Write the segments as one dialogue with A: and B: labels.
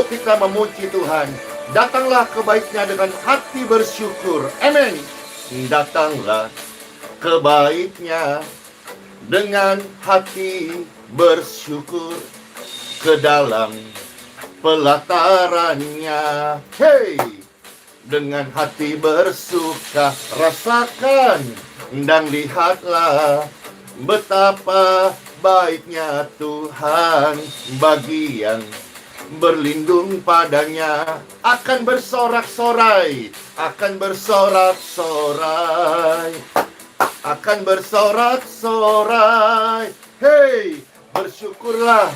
A: Yuk kita memuji Tuhan. Datanglah ke baik-Nya dengan hati bersyukur. Amin. Datanglah ke baik-Nya dengan hati bersyukur ke dalam pelatarannya. Hey, dengan hati bersuka rasakan dan lihatlah betapa baiknya Tuhan bagi yang berlindung padanya. Akan bersorak-sorai, akan bersorak-sorai, akan bersorak-sorai. Hey, bersyukurlah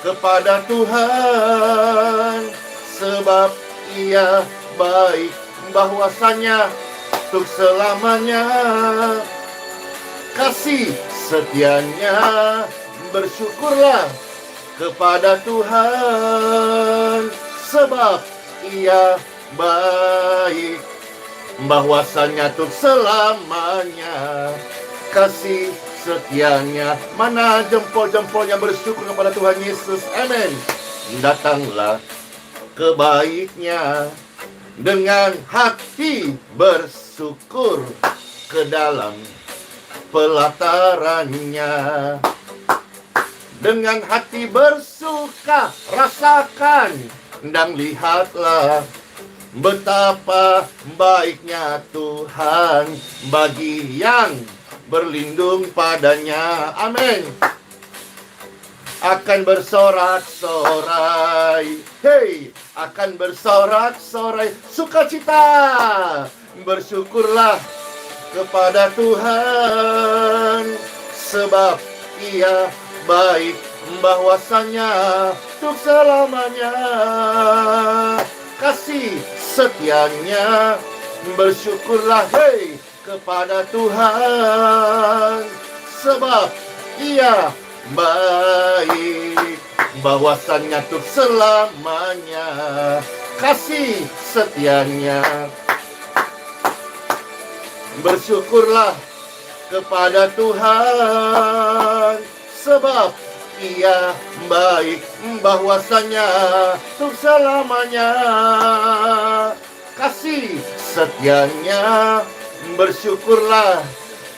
A: kepada Tuhan, sebab Ia baik, bahwasanya untuk selamanya kasih setianya. Bersyukurlah kepada Tuhan, sebab Ia baik, bahwasanya untuk selamanya kasih setianya. Mana jempol-jempolnya bersyukur kepada Tuhan Yesus? Amin. Datanglah ke baik-Nya dengan hati bersyukur ke dalam pelatarannya. Dengan hati bersuka rasakan dan lihatlah betapa baiknya Tuhan bagi yang berlindung padanya. Amin. Akan bersorak-sorai, hey, akan bersorak-sorai, sukacita. Bersyukurlah kepada Tuhan, sebab Ia baik, bahwasanya untuk selamanya kasih setianya. Bersyukurlah, hey, kepada Tuhan, sebab Ia baik, bahwasannya untuk selamanya kasih setianya. Bersyukurlah kepada Tuhan, sebab Ia baik, bahwasanya untuk selamanya kasih setianya. Bersyukurlah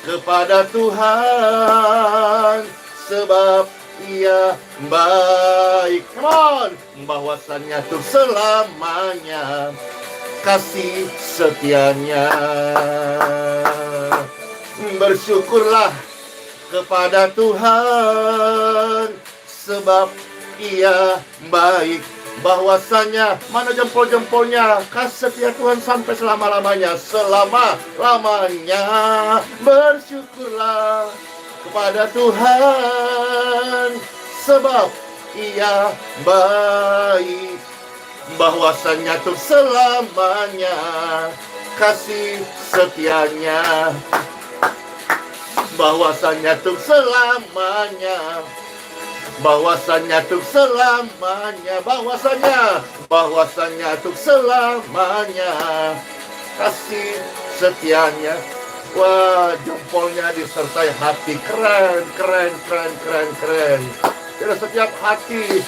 A: kepada Tuhan, sebab Ia baik, come on, bahwasanya untuk selamanya kasih setianya. Bersyukurlah kepada Tuhan, sebab Ia baik, bahwasanya, mana jempol-jempolnya, kasih setia Tuhan sampai selama-lamanya. Selama-lamanya. Bersyukurlah kepada Tuhan, sebab Ia baik, bahwasanya untuk selamanya kasih setianya. Bahwasanya untuk selamanya, bahwasanya untuk selamanya, bahwasanya untuk selamanya kasih setianya. Wah, jempolnya disertai hati. Keren. Dari setiap hati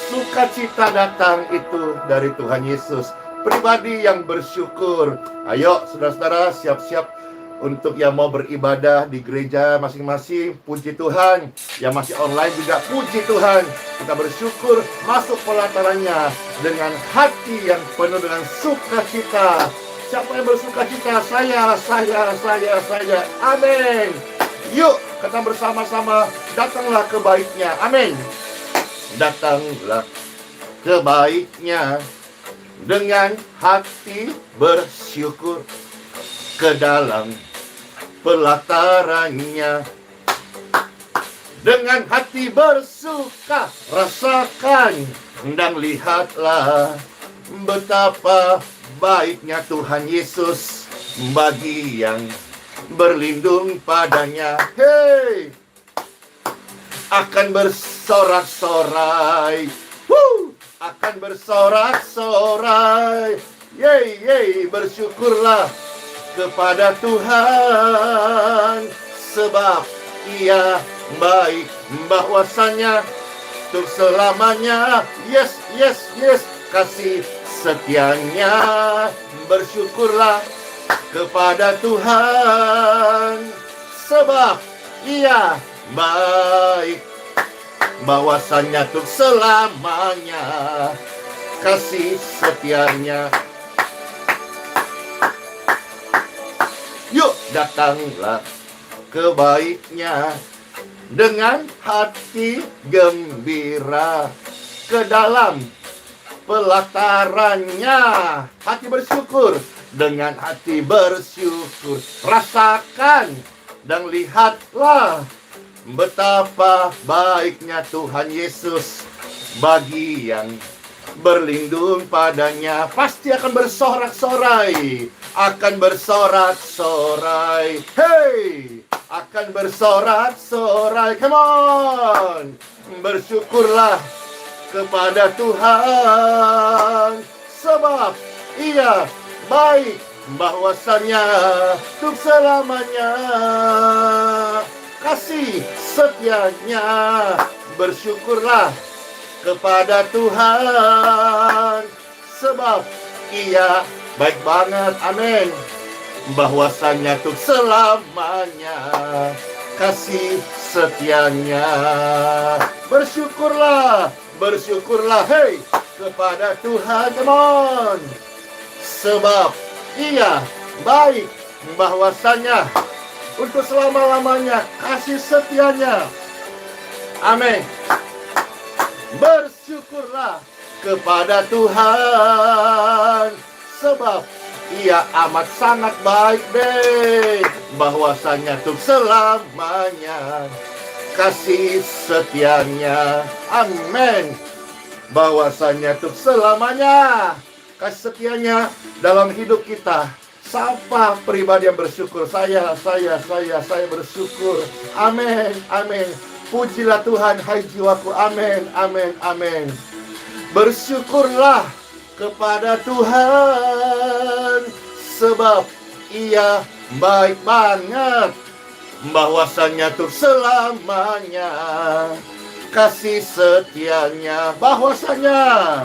A: sukacita datang itu dari Tuhan Yesus. Pribadi yang bersyukur. Ayo saudara-saudara, siap-siap untuk yang mau beribadah di gereja masing-masing. Puji Tuhan. Yang masih online juga puji Tuhan. Kita bersyukur masuk pelatarannya dengan hati yang penuh dengan sukacita. Siapa yang bersukacita? Saya. Amin. Yuk, kita bersama-sama datanglah ke baik-Nya. Amin. Datanglah ke baik-Nya dengan hati bersyukur ke dalam pelatarannya. Dengan hati bersuka rasakan dan lihatlah betapa baiknya Tuhan Yesus bagi yang berlindung padanya. Hey, akan bersorak-sorai, akan bersorak-sorai. Yeay, bersyukurlah kepada Tuhan, sebab Ia baik, bahwasanya untuk selamanya. Yes. kasih setianya. Bersyukurlah kepada Tuhan, sebab Ia baik, bahwasanya untuk selamanya kasih setianya. Yuk datanglah ke baitnya dengan hati gembira, ke dalam pelatarannya hati bersyukur, dengan hati bersyukur. Rasakan dan lihatlah betapa baiknya Tuhan Yesus bagi yang berlindung padanya. Pasti akan bersorak-sorai, akan bersorak-sorai. Hey, akan bersorak-sorai. Come on, bersyukurlah kepada Tuhan, sebab Ia baik, bahwasanya untuk selamanya kasih setianya. Bersyukurlah kepada Tuhan, sebab Ia baik banget. Amin. Bahwasanya untuk selamanya kasih setianya. Bersyukurlah, bersyukurlah, hey, kepada Tuhan. Come on. Sebab Ia baik, bahwasanya untuk selama-lamanya kasih setianya. Amin. Bersyukurlah kepada Tuhan, sebab Ia amat sangat baik deh, bahwasanya untuk selamanya kasih setianya. Amin. Bahwasanya untuk selamanya kasih setianya dalam hidup kita. Siapa pribadi yang bersyukur? Saya bersyukur. Amin, amin. Pujilah Tuhan, hai jiwaku. Amin, amin, amin. Bersyukurlah kepada Tuhan, sebab Ia baik banget, bahwasanya untuk selamanya kasih setianya. Bahwasanya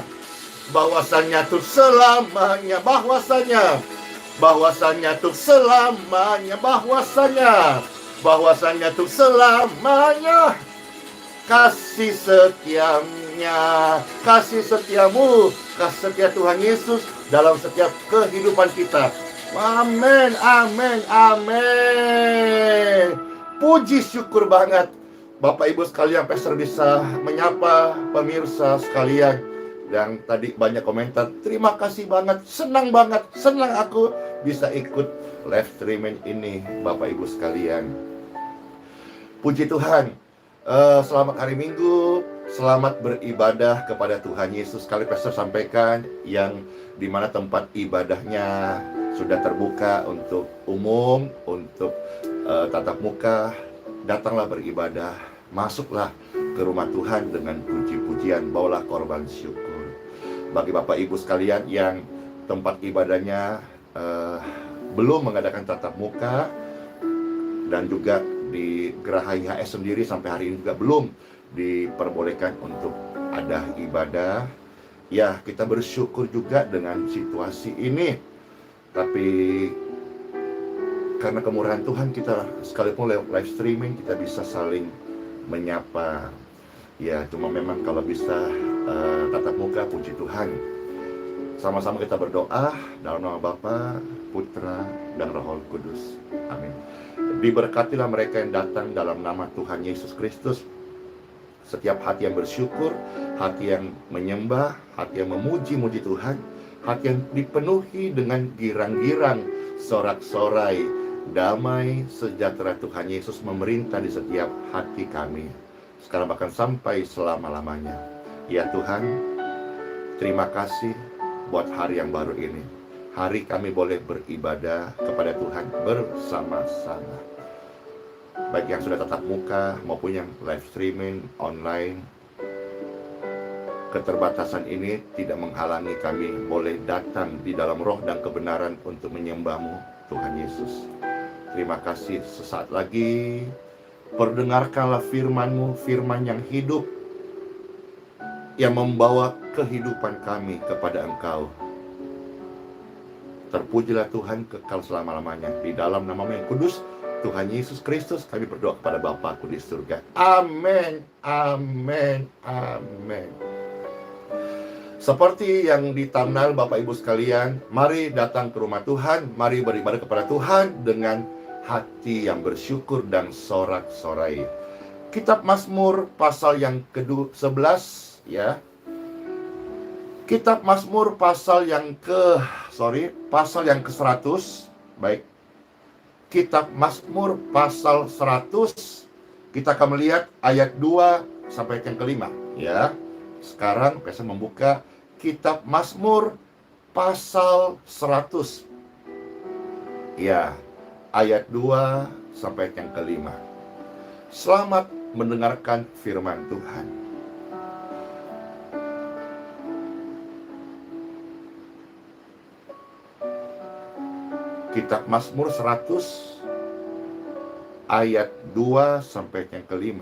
A: untuk selamanya, bahwasanya untuk selamanya, bahwasanya untuk selamanya kasih setianya. Kasih setiamu, kasih setia Tuhan Yesus dalam setiap kehidupan kita. Amin, amin, amin. Puji syukur banget Bapak Ibu sekalian, pastor bisa menyapa pemirsa sekalian. Dan tadi banyak komentar, terima kasih banget, senang aku bisa ikut live streaming ini Bapak Ibu sekalian. Puji Tuhan. Selamat hari Minggu, selamat beribadah kepada Tuhan Yesus. Kali pastor sampaikan yang dimana tempat ibadahnya sudah terbuka untuk umum, untuk tatap muka. Datanglah beribadah, masuklah ke rumah Tuhan dengan puji-pujian, bawalah korban syukur. Bagi Bapak Ibu sekalian yang tempat ibadahnya belum mengadakan tatap muka, dan juga di Geraha IHS sendiri sampai hari ini juga belum diperbolehkan untuk ada ibadah. Ya, kita bersyukur juga dengan situasi ini. Tapi karena kemurahan Tuhan, kita sekalipun lewat live streaming kita bisa saling menyapa. Ya, cuma memang kalau bisa tatap muka, puji Tuhan. Sama-sama kita berdoa dalam nama Bapa, Putra, dan Roh Kudus. Amin. Diberkatilah mereka yang datang dalam nama Tuhan Yesus Kristus. Setiap hati yang bersyukur, hati yang menyembah, hati yang memuji-muji Tuhan, hati yang dipenuhi dengan girang-girang, sorak-sorai, damai, sejahtera Tuhan Yesus memerintah di setiap hati kami, sekarang bahkan sampai selama-lamanya. Ya Tuhan, terima kasih buat hari yang baru ini. Hari kami boleh beribadah kepada Tuhan bersama-sama. Baik yang sudah tatap muka maupun yang live streaming online. Keterbatasan ini tidak menghalangi kami boleh datang di dalam roh dan kebenaran untuk menyembah-Mu, Tuhan Yesus. Terima kasih. Sesaat lagi perdengarkanlah firman-Mu, firman yang hidup, yang membawa kehidupan kami kepada Engkau. Terpujilah Tuhan kekal selama-lamanya. Di dalam nama-Mu yang kudus, Tuhan Yesus Kristus, kami berdoa kepada Bapa-Ku di surga. Amin, amin, amin. Seperti yang di thumbnail Bapak Ibu sekalian, mari datang ke rumah Tuhan, mari beribadah kepada Tuhan dengan hati yang bersyukur dan sorak-sorai. Kitab Mazmur pasal yang ke-11 ya. Kitab Mazmur pasal yang ke-100. Baik. Kitab Mazmur pasal 100. Kita akan melihat ayat 2 sampai yang ke-5 ya. Sekarang saya membuka Kitab Mazmur pasal 100. Ya, ayat 2 sampai yang ke-5. Selamat mendengarkan firman Tuhan. Kitab Mazmur 100 ayat 2 sampai yang ke-5.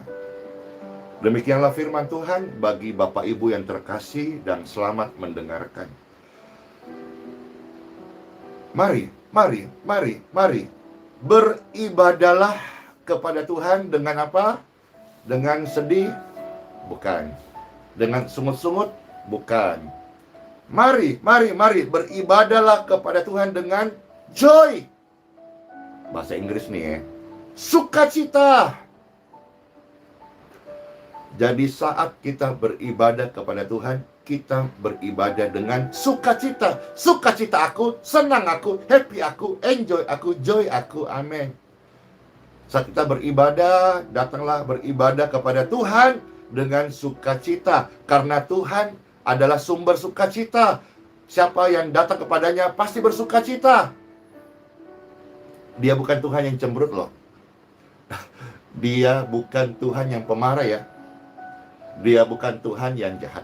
A: Demikianlah firman Tuhan bagi Bapak Ibu yang terkasih dan selamat mendengarkan. Mari beribadahlah kepada Tuhan dengan apa? Dengan sedih? Bukan. Dengan sungut-sungut? Bukan. Mari beribadahlah kepada Tuhan dengan joy. Bahasa Inggris nih ya. Sukacita. Jadi saat kita beribadah kepada Tuhan, kita beribadah dengan sukacita. Sukacita aku, senang aku, happy aku, enjoy aku, joy aku. Amin. Saat kita beribadah, datanglah beribadah kepada Tuhan dengan sukacita. Karena Tuhan adalah sumber sukacita. Siapa yang datang kepadanya pasti bersukacita. Dia bukan Tuhan yang cemberut loh. Dia bukan Tuhan yang pemarah ya. Dia bukan Tuhan yang jahat.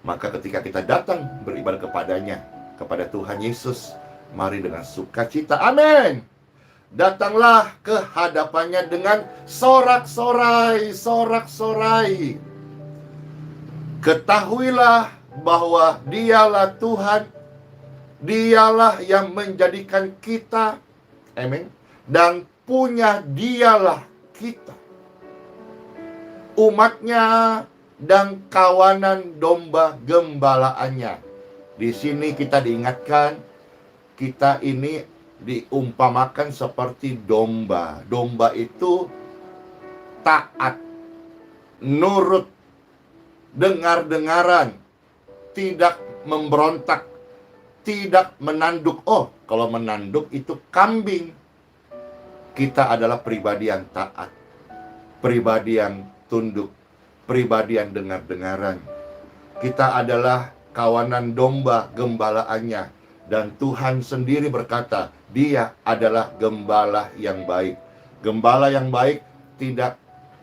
A: Maka ketika kita datang beribadah kepadanya, kepada Tuhan Yesus, mari dengan sukacita. Amin. Datanglah ke hadapannya dengan sorak-sorai, sorak-sorai. Ketahuilah bahwa dialah Tuhan, dialah yang menjadikan kita, amin, dan punya dialah kita, umatnya dan kawanan domba gembalaannya. Di sini kita diingatkan, kita ini diumpamakan seperti domba. Domba itu taat, nurut, dengar-dengaran, tidak memberontak, tidak menanduk. Oh, kalau menanduk itu kambing. Kita adalah pribadi yang taat, pribadi yang tunduk, pribadi yang dengar-dengaran. Kita adalah kawanan domba gembalaannya. Dan Tuhan sendiri berkata, Dia adalah gembala yang baik. Gembala yang baik tidak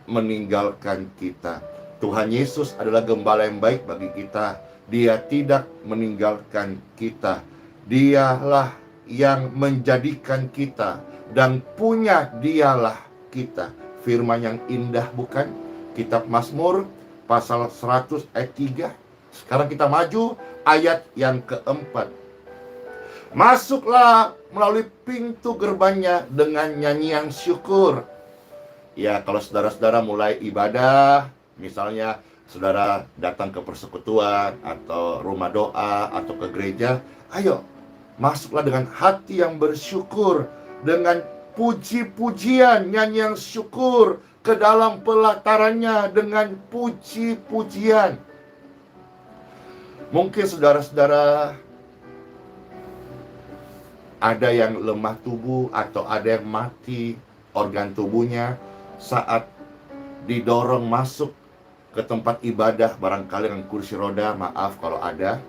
A: meninggalkan kita. Tuhan Yesus adalah gembala yang baik bagi kita. Dia tidak meninggalkan kita. Dialah yang menjadikan kita, dan punya dialah kita. Firman yang indah bukan? Kitab Mazmur pasal 100 ayat 3. Sekarang kita maju ayat yang keempat. Masuklah melalui pintu gerbangnya dengan nyanyian syukur. Ya, kalau saudara-saudara mulai ibadah, misalnya saudara datang ke persekutuan atau rumah doa atau ke gereja, ayo masuklah dengan hati yang bersyukur, dengan puji-pujian, nyanyian syukur ke dalam pelatarannya dengan puji-pujian. Mungkin saudara-saudara ada yang lemah tubuh atau ada yang mati organ tubuhnya saat didorong masuk ke tempat ibadah, barangkali dengan kursi roda, maaf kalau ada.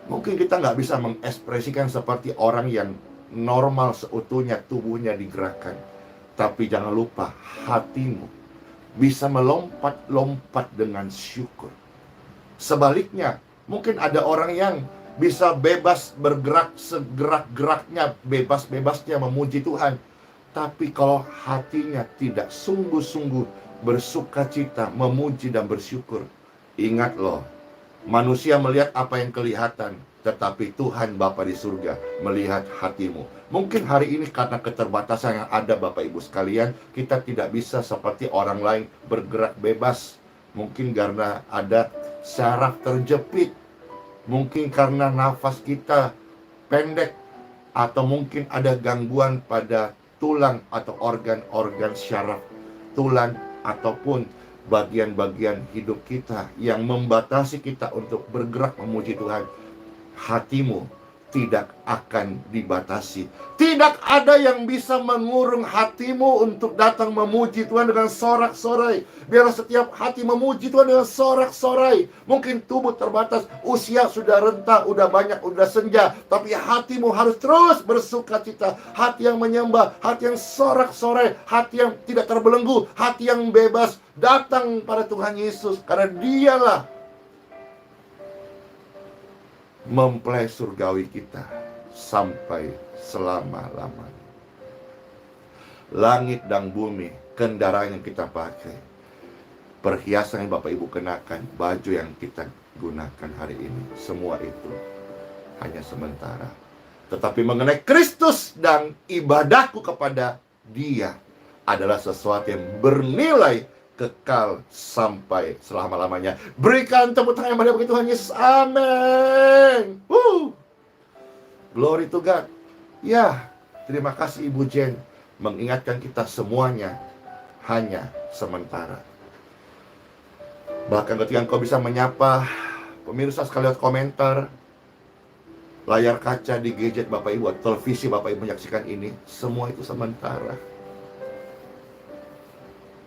A: Mungkin kita nggak bisa mengekspresikan seperti orang yang normal seutuhnya tubuhnya digerakkan. Tapi jangan lupa hatimu bisa melompat-lompat dengan syukur. Sebaliknya, mungkin ada orang yang bisa bebas bergerak segerak-geraknya, bebas-bebasnya memuji Tuhan. Tapi kalau hatinya tidak sungguh-sungguh bersukacita, memuji dan bersyukur. Ingat loh, manusia melihat apa yang kelihatan, tetapi Tuhan Bapa di surga melihat hatimu. Mungkin hari ini karena keterbatasan yang ada Bapak Ibu sekalian, kita tidak bisa seperti orang lain bergerak bebas. Mungkin karena ada syaraf terjepit, mungkin karena nafas kita pendek, atau mungkin ada gangguan pada tulang atau organ-organ syaraf tulang ataupun bagian-bagian hidup kita yang membatasi kita untuk bergerak memuji Tuhan. Hatimu tidak akan dibatasi. Tidak ada yang bisa mengurung hatimu untuk datang memuji Tuhan dengan sorak-sorai. Biar setiap hati memuji Tuhan dengan sorak-sorai. Mungkin tubuh terbatas, usia sudah renta, udah banyak, udah senja, tapi hatimu harus terus bersukacita. Hati yang menyembah, hati yang sorak-sorai, hati yang tidak terbelenggu, hati yang bebas datang pada Tuhan Yesus, karena Dialah mempelai surgawi kita sampai selama-lamanya. Langit dan bumi, kendaraan yang kita pakai, perhiasan yang Bapak Ibu kenakan, baju yang kita gunakan hari ini, semua itu hanya sementara. Tetapi mengenai Kristus dan ibadahku kepada Dia adalah sesuatu yang bernilai kekal sampai selama-lamanya. Berikan tepuk tangan pada Tuhan Yesus. Amin. Glory to God. Ya, terima kasih Ibu Jen mengingatkan kita semuanya hanya sementara. Bahkan ketika engkau bisa menyapa pemirsa sekali lewat komentar, layar kaca di gadget Bapak Ibu, televisi Bapak Ibu menyaksikan ini, semua itu sementara.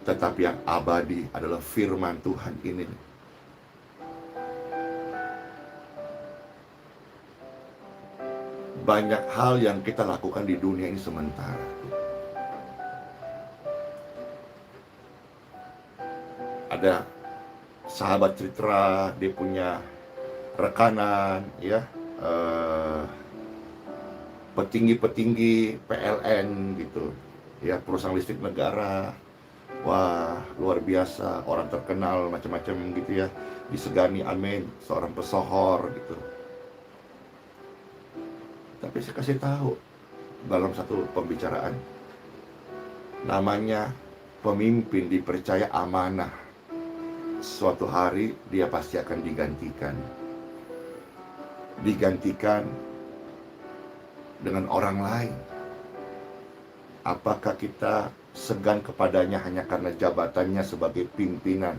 A: Tetapi yang abadi adalah firman Tuhan ini. Banyak hal yang kita lakukan di dunia ini sementara. Ada sahabat Citra, dia punya rekanan, ya, petinggi-petinggi PLN gitu, ya, perusahaan listrik negara. Wah, luar biasa, orang terkenal macam-macam gitu ya, disegani, amin, seorang pesohor gitu. Tapi saya kasih tahu dalam satu pembicaraan, namanya pemimpin dipercaya amanah. Suatu hari dia pasti akan digantikan. Digantikan dengan orang lain. Apakah kita segan kepadanya hanya karena jabatannya sebagai pimpinan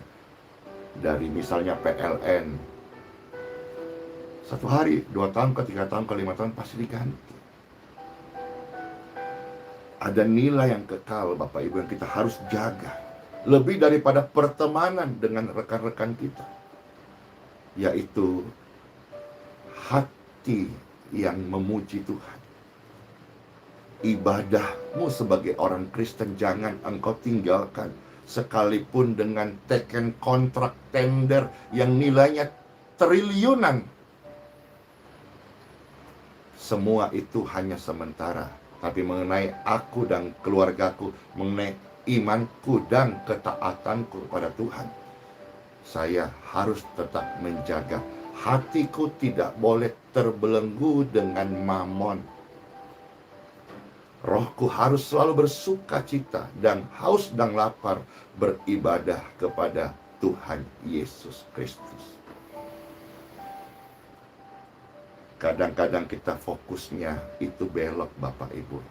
A: dari misalnya PLN? Satu hari, 2 tahun, ke 3 tahun, ke 5 tahun pasti diganti. Ada nilai yang kekal Bapak Ibu yang kita harus jaga, lebih daripada pertemanan dengan rekan-rekan kita, yaitu hati yang memuji Tuhan. Ibadahmu sebagai orang Kristen jangan engkau tinggalkan, sekalipun dengan teken kontrak tender yang nilainya triliunan. Semua itu hanya sementara. Tapi mengenai aku dan keluargaku, mengenai imanku dan ketaatanku kepada Tuhan, saya harus tetap menjaga hatiku, tidak boleh terbelenggu dengan mamon. Rohku harus selalu bersuka cita dan haus dan lapar beribadah kepada Tuhan Yesus Kristus. Kadang-kadang kita fokusnya itu belok Bapak Ibu.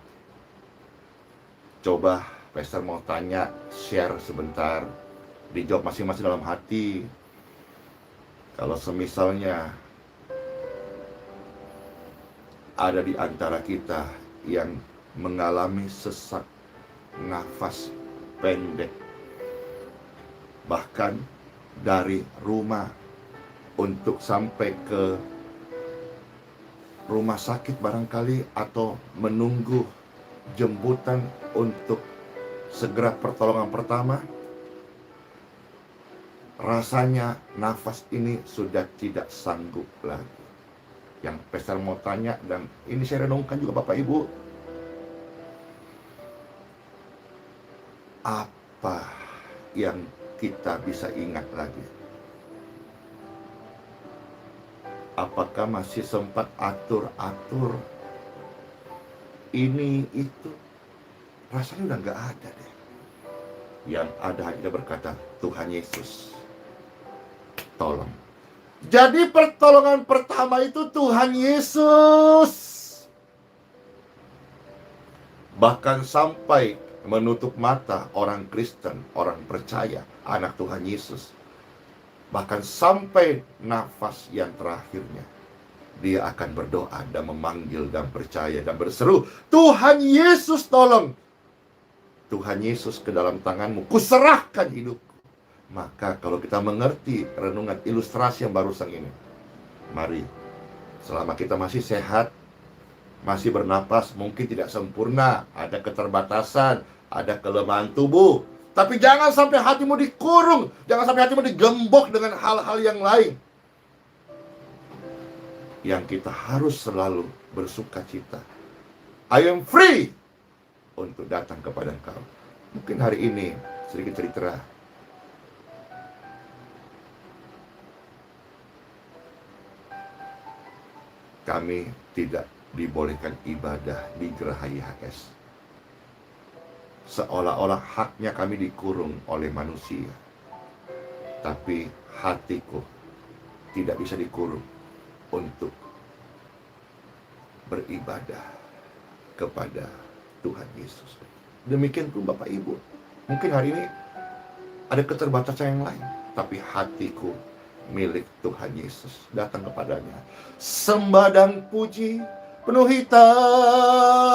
A: Coba Pastor mau tanya, share sebentar, dijawab masing-masing dalam hati. Kalau semisalnya ada di antara kita yang mengalami sesak nafas pendek, bahkan dari rumah untuk sampai ke rumah sakit barangkali, atau menunggu jemputan untuk segera pertolongan pertama, rasanya nafas ini sudah tidak sanggup lagi. Yang Pastor mau tanya, dan ini saya renungkan juga Bapak Ibu, apa yang kita bisa ingat lagi? Apakah masih sempat atur-atur ini itu? Rasanya udah nggak ada deh. Yang ada hanya berkata, Tuhan Yesus, tolong. Jadi pertolongan pertama itu Tuhan Yesus. Bahkan sampai menutup mata orang Kristen, orang percaya, anak Tuhan Yesus. Bahkan sampai nafas yang terakhirnya, dia akan berdoa dan memanggil dan percaya dan berseru, Tuhan Yesus tolong. Tuhan Yesus, ke dalam tanganmu kuserahkan hidupku. Maka kalau kita mengerti renungan ilustrasi yang barusan ini, mari, selama kita masih sehat, masih bernapas, mungkin tidak sempurna, ada keterbatasan, ada kelemahan tubuh, tapi jangan sampai hatimu dikurung, jangan sampai hatimu digembok dengan hal-hal yang lain. Yang kita harus selalu bersuka cita. I am free untuk datang kepada Engkau. Mungkin hari ini sedikit cerita. Kami tidak dibolehkan ibadah di Geraha IHS. Seolah-olah haknya kami dikurung oleh manusia. Tapi hatiku tidak bisa dikurung untuk beribadah kepada Tuhan Yesus. Demikian pun Bapak Ibu. Mungkin hari ini ada keterbatasan yang lain, tapi hatiku milik Tuhan Yesus. Datang kepadanya, sembah dan puji penuhi tahtamu.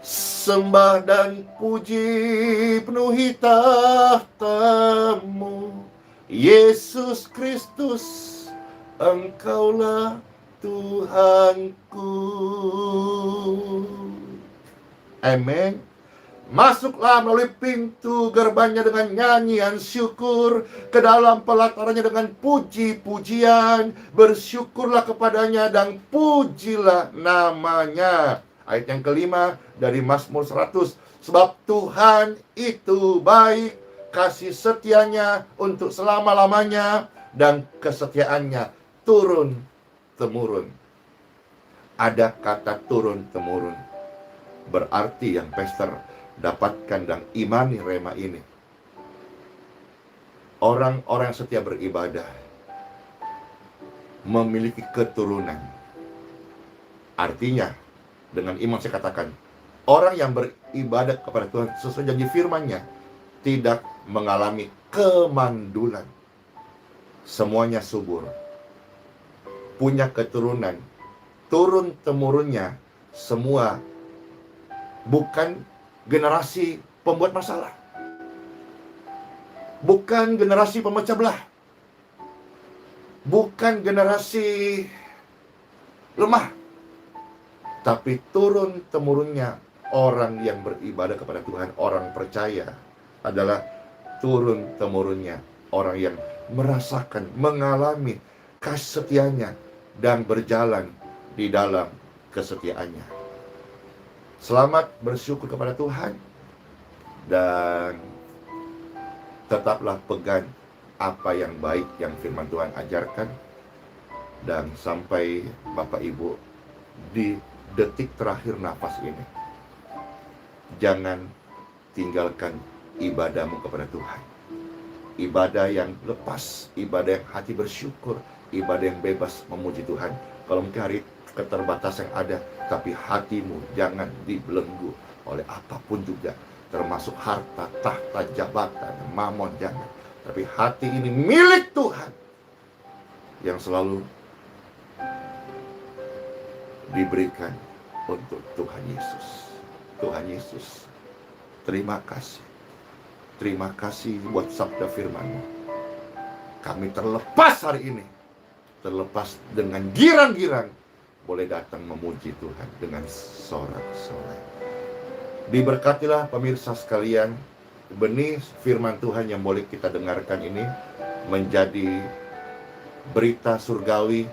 A: Sembah dan puji penuhi tahtamu. Yesus Kristus, Engkaulah Tuhanku. Amin. Masuklah melalui pintu gerbangnya dengan nyanyian syukur, ke dalam pelatarannya dengan puji-pujian. Bersyukurlah kepadanya dan pujilah namanya. Ayat yang kelima dari Mazmur 100. Sebab Tuhan itu baik, kasih setianya untuk selama-lamanya, dan kesetiaannya turun-temurun. Ada kata turun-temurun. Berarti yang Pastor dapatkan dan imani rema ini, orang-orang yang setia beribadah memiliki keturunan. Artinya, dengan iman saya katakan, orang yang beribadah kepada Tuhan sesuai janji firman-Nya tidak mengalami kemandulan. Semuanya subur, punya keturunan, turun-temurunnya semua bukan generasi pembuat masalah, bukan generasi pemecah belah, bukan generasi lemah, tapi turun-temurunnya orang yang beribadah kepada Tuhan, orang percaya, adalah turun-temurunnya orang yang merasakan, mengalami kasih setianya dan berjalan di dalam kesetiaannya. Selamat bersyukur kepada Tuhan, dan tetaplah pegang apa yang baik yang firman Tuhan ajarkan. Dan sampai Bapak Ibu di detik terakhir nafas ini, jangan tinggalkan ibadahmu kepada Tuhan. Ibadah yang lepas, ibadah yang hati bersyukur, ibadah yang bebas memuji Tuhan. Kalau mungkin hari keterbatasan yang ada, tapi hatimu jangan dibelenggu oleh apapun juga, termasuk harta, tahta, jabatan, mamon, jangan. Tapi hati ini milik Tuhan, yang selalu diberikan untuk Tuhan Yesus. Tuhan Yesus, terima kasih. Terima kasih buat sabda firman-Mu. Kami terlepas hari ini, terlepas dengan girang-girang, boleh datang memuji Tuhan dengan sorak-sorai. Diberkatilah pemirsa sekalian, benih firman Tuhan yang boleh kita dengarkan ini menjadi berita surgawi,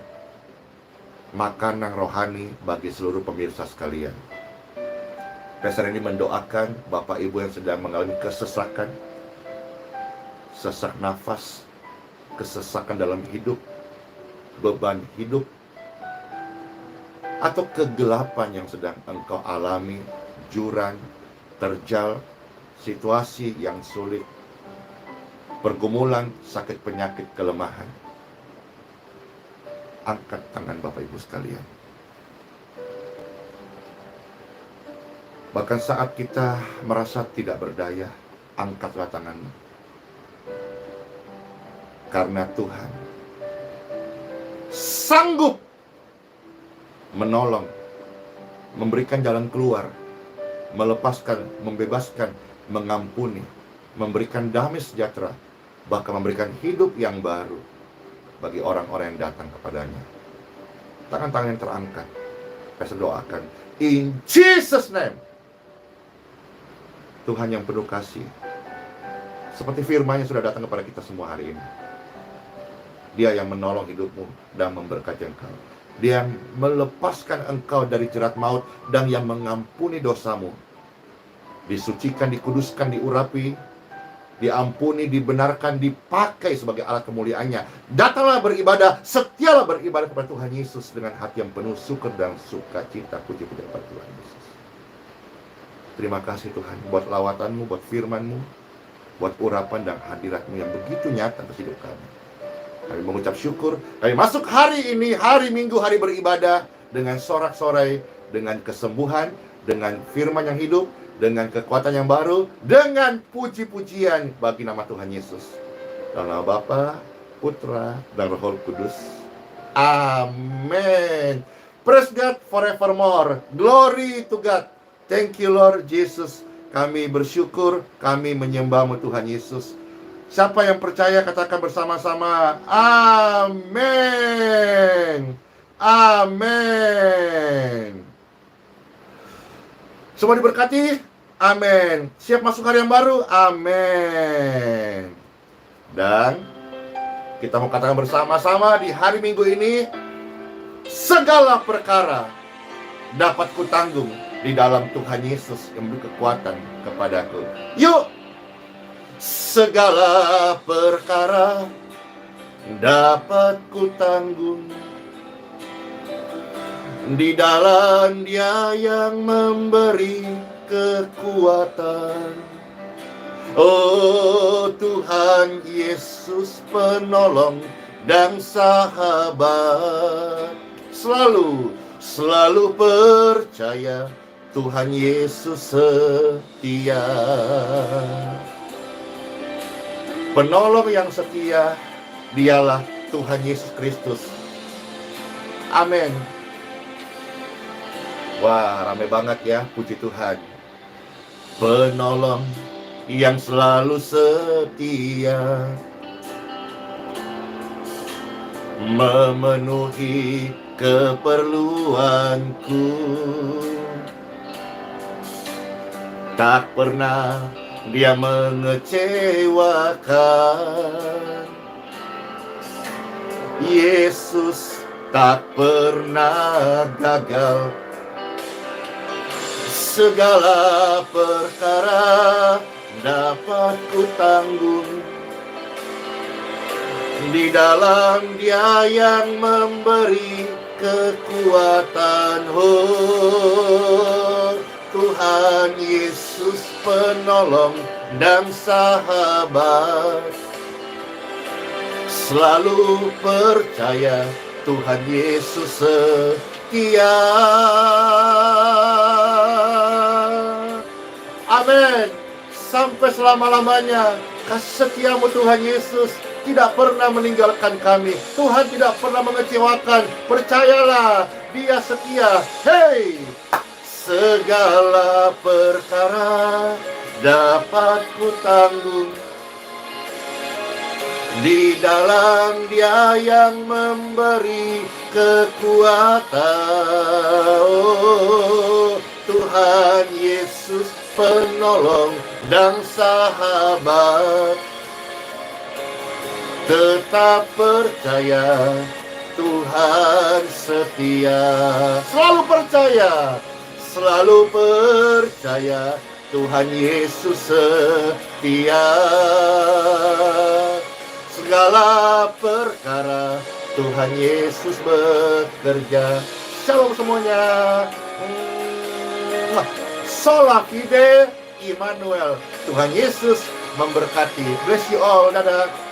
A: makanan rohani bagi seluruh pemirsa sekalian. Pastor ini mendoakan Bapak Ibu yang sedang mengalami kesesakan, sesak nafas, kesesakan dalam hidup, beban hidup, atau kegelapan yang sedang engkau alami, jurang, terjal, situasi yang sulit, pergumulan, sakit penyakit, kelemahan. Angkat tangan Bapak Ibu sekalian. Bahkan saat kita merasa tidak berdaya, angkatlah tanganmu. Karena Tuhan sanggup menolong, memberikan jalan keluar, melepaskan, membebaskan, mengampuni, memberikan damai sejahtera, bahkan memberikan hidup yang baru bagi orang-orang yang datang kepadanya. Tangan-tangan yang terangkat, saya doakan, in Jesus' name. Tuhan yang penuh kasih, seperti firman-Nya sudah datang kepada kita semua hari ini. Dia yang menolong hidupmu dan memberkati engkau. Dia yang melepaskan engkau dari jerat maut dan yang mengampuni dosamu. Disucikan, dikuduskan, diurapi, diampuni, dibenarkan, dipakai sebagai alat kemuliaannya. Datanglah beribadah, setialah beribadah kepada Tuhan Yesus dengan hati yang penuh syukur dan sukacita. Puji-puji kepada Tuhan Yesus. Terima kasih Tuhan buat lawatanmu, buat firman-Mu, buat urapan dan hadirat-Mu yang begitu nyata atas hidup kami. Kami mengucap syukur, kami masuk hari ini, hari Minggu, hari beribadah, dengan sorak-sorai, dengan kesembuhan, dengan firman yang hidup, dengan kekuatan yang baru, dengan puji-pujian bagi nama Tuhan Yesus. Dalam nama Bapa, Putra, dan Roh Kudus. Amin. Praise God forevermore. Glory to God. Thank you Lord Jesus. Kami bersyukur, kami menyembah-Mu Tuhan Yesus. Siapa yang percaya katakan bersama-sama, amin. Amin. Semua diberkati, amin. Siap masuk hari yang baru, amin. Dan kita mau katakan bersama-sama di hari Minggu ini, segala perkara dapat kutanggung di dalam Tuhan Yesus yang memberi kekuatan kepadaku. Yuk! Segala perkara dapat kutanggung di dalam Dia yang memberi kekuatan. Oh Tuhan Yesus penolong dan sahabat. Selalu percaya Tuhan Yesus setia. Penolong yang setia, Dialah Tuhan Yesus Kristus. Amin. Wah, rame banget ya, puji Tuhan. Penolong yang selalu setia, memenuhi keperluanku. Tak pernah Dia mengecewakan. Yesus tak pernah gagal. Segala perkara dapat kutanggung di dalam Dia yang memberi kekuatan. Oh Tuhan Yesus penolong dan sahabat. Selalu percaya Tuhan Yesus setia. Amin. Sampai selama-lamanya kasih setiamu Tuhan Yesus tidak pernah meninggalkan kami. Tuhan tidak pernah mengecewakan. Percayalah, Dia setia. Hey! Segala perkara dapat kutanggung di dalam Dia yang memberi kekuatan. Oh, Tuhan Yesus penolong dan sahabat. Tetap percaya Tuhan setia. Selalu percaya. selalu percaya Tuhan Yesus setia. Segala perkara Tuhan Yesus bekerja. Shalom semuanya. Sola fide Immanuel. Tuhan Yesus memberkati. Bless you all. Dadah.